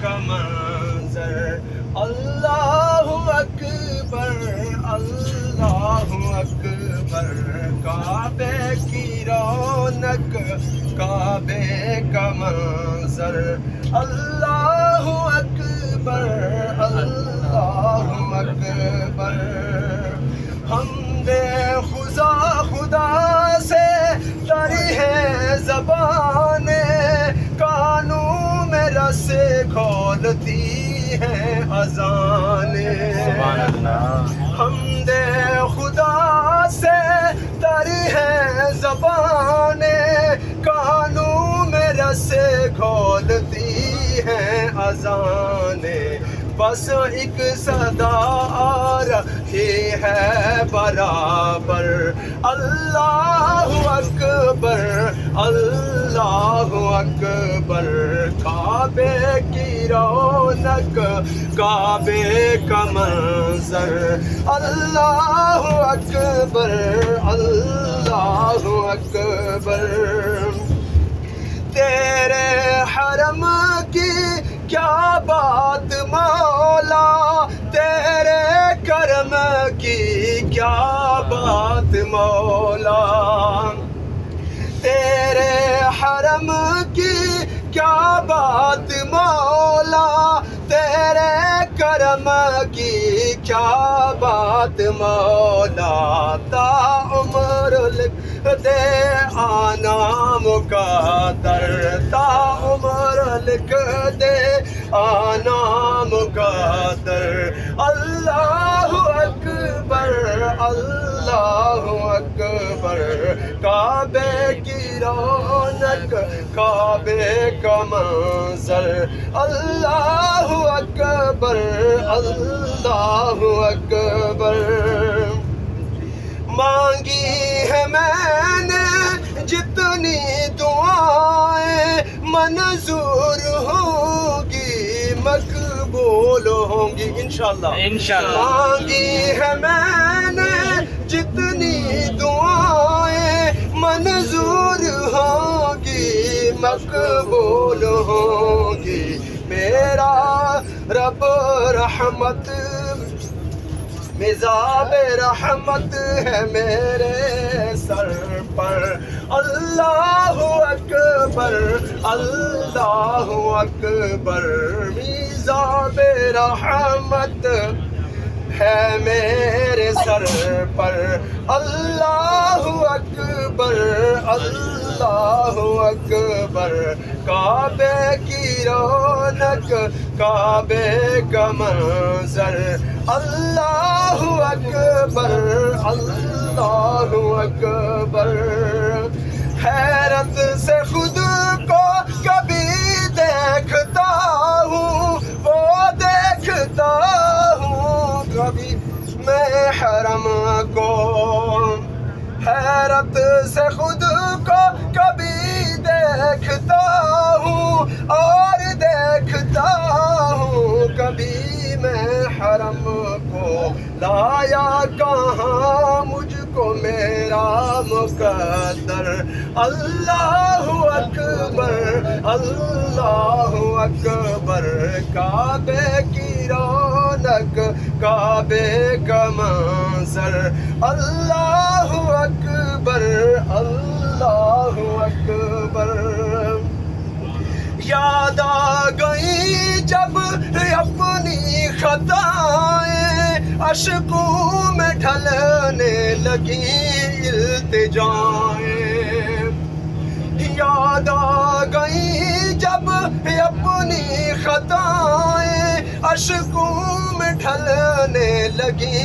کا منظر، اللہ اکبر اللہ اکبر، کعبے کی رونق کعبے کا منظر، اللہ اکبر اللہ اکبر، حمد خدا خدا سے تری ہے زبانیں، کانوں میں رس کھولتی ہیں اذانیں، سبحان اللہ۔ حمد خدا سے تری ہے زبانیں، کانوں میں رس کھولتی ہیں اذانیں، بس ایک صدا آ رہی ہے برابر، اللہ اکبر اللہ اکبر، کعبے کی رونق کعبے کا منظر، اللہ اکبر اللہ اکبر، تیرے حرم کی کیا بات مولا، تیرے کرم کی کیا بات مولا، تیرے حرم کی کیا بات مولا، تیرے کرم کی کیا بات مولا، تا عمر لکھ دے آنا مقدر، تا عمر لکھ دے آنا مقدر، اللہ اکبر اللہ اکبر، کعبے کی رونق کعبے کا منظر، اللہ اکبر اللہ اکبر، مانگی ہے میں نے جتنی دعائیں، منظور ہوں گی مقبول ہوں گی انشاءاللہ انشاءاللہ۔ مانگی ہے میں نے جتنی دعائیں، منظور ہوں گی مقبول ہوں گی، میرا رب رحمت مزاب رحمت ہے میرے سر پر، اللہ اکبر اللہ اکبر، مزاب رحمت ہے میرے سر پر، اللہ اکبر اللہ اکبر، کعبے کی رونق کعبے کا منظر، اللہ اکبر اللہ اکبر، حیرت سے خود کو کبھی دیکھتا ہوں، وہ دیکھتا ہوں کبھی میں حرم کو، حیرت سے خود کو کبھی دیکھتا ہوں اور دیکھتا ہوں کبھی میں حرم کو، لایا کہاں مجھ کو میرا مقدر، اللہ اکبر اللہ اکبر، کعبے کی رونق کعبے کا منظر، اللہ اکبر اللہ اکبر، یاد آ گئی جب اپنی خطائیں، اشکوں میں ڈھلنے لگی التجائیں، یاد آ گئی جب اپنی خطائیں، اشکوں میں ڈھلنے لگی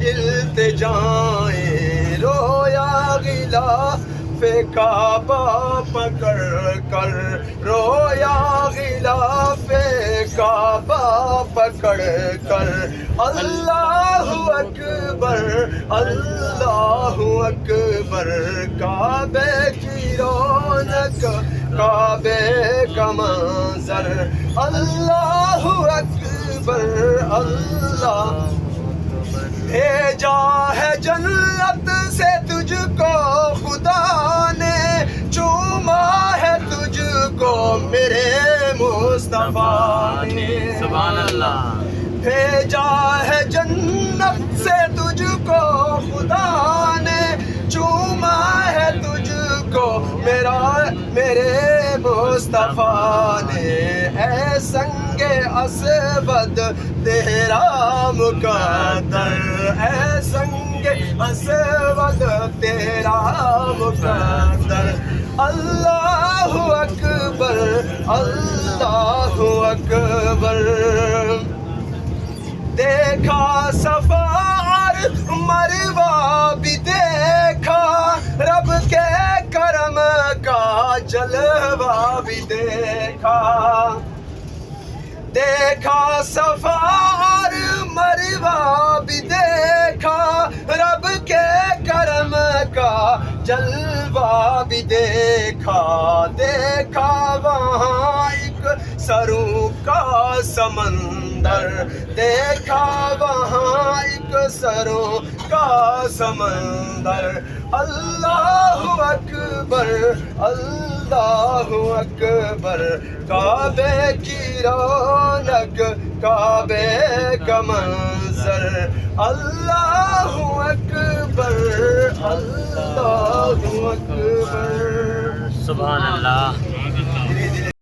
التجائیں، رویا غلاف کعبہ پکڑ کر، رویا غلاف کعبہ پکڑ کر، اللہ اکبر اللہ اکبر، کعبے کی رونق کعبے کا منظر، اللہ اکبر اللہ، بھیجا ہے جنت سے تجھ کو خدا نے، چوما ہے تجھ کو میرے مصطفیٰ نے سبحان اللہ بھیجا ہے جنت سے تجھ کو خدا نے چوما ہے تجھ کو میرے مصطفیٰ نے اے سنگ اسود تیرا مقدر اے سنگ اسود تیرا مقدر اللہ اکبر اللہ اکبر دیکھا صفا اور مروہ بھی دیکھا رب کے کرم کا جلوہ بھی دیکھا دیکھا صفا اور مروہ بھی دیکھا رب کے کرم کا جلوہ بھی دیکھا دیکھا وہاں ایک سروں کا سمندر دیکھا وہاں ایک سروں کا سمندر اللہ اکبر اللہ اکبر کعبے کی رونق کعبے کا منظر اللہ اکبر اللہ اکبر سبحان اللہ